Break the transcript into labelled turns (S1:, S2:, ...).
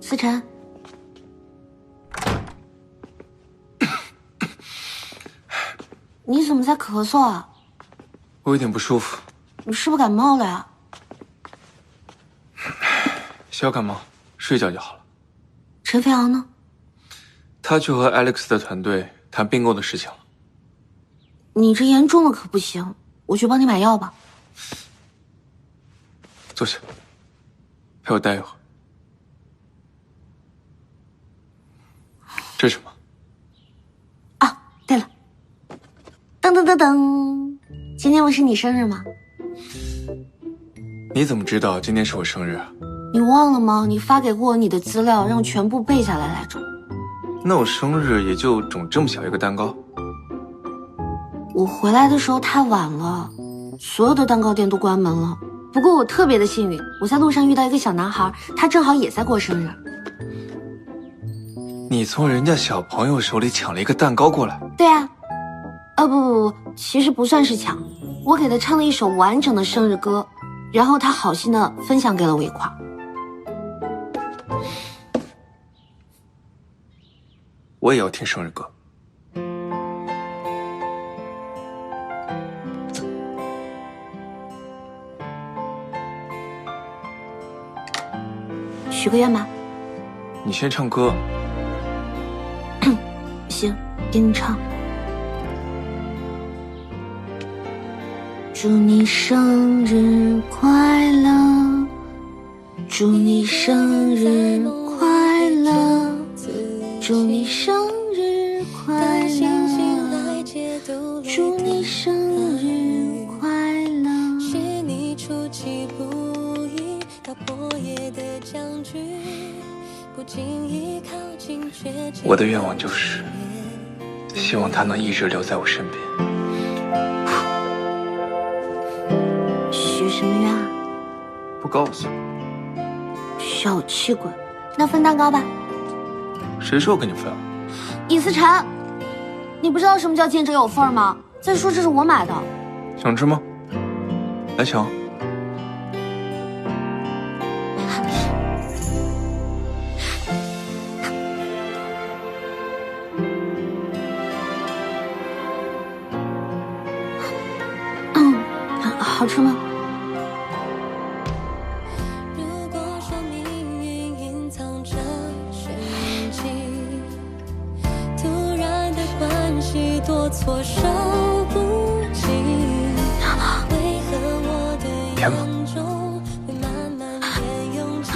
S1: 思辰，你怎么在咳嗽啊？
S2: 我有点不舒服。
S1: 你是不是感冒了呀？
S2: 小感冒，睡觉就好了。
S1: 陈飞昂呢？
S2: 他去和 Alex 的团队谈并购的事情了。
S1: 你这严重了可不行，我去帮你买药吧。
S2: 坐下，陪我待一会儿。这是什么？
S1: 啊，对了，噔噔噔噔，今天不是你生日吗？
S2: 你怎么知道今天是我生日啊？
S1: 你忘了吗？你发给过我你的资料，让我全部背下来来着。
S2: 那我生日也就种这么小一个蛋糕。
S1: 我回来的时候太晚了，所有的蛋糕店都关门了。不过我特别的幸运，我在路上遇到一个小男孩，他正好也在过生日。
S2: 你从人家小朋友手里抢了一个蛋糕过来？
S1: 对啊，不，其实不算是抢，我给他唱了一首完整的生日歌，然后他好心的分享给了我一块。
S2: 我也要听生日歌。
S1: 许个愿吧。
S2: 你先唱歌。
S1: 行，给你唱。祝你生日快乐，祝你生日快乐，祝你生日快乐，祝你生日快乐。是你出其不意打破夜的僵局，不经意靠近却
S2: 我的愿望就是希望他能一直留在我身边。
S1: 许什么愿啊？
S2: 不告诉你。
S1: 小气鬼，那分蛋糕吧。
S2: 谁说我跟你分啊？
S1: 尹思辰，你不知道什么叫见者有份吗？再说这是我买的。
S2: 想吃吗？来抢。
S1: 好吃吗？
S3: 如果说命运隐藏着玄机，突然的关系多措手不及，为何我的眼中会慢慢变拥挤？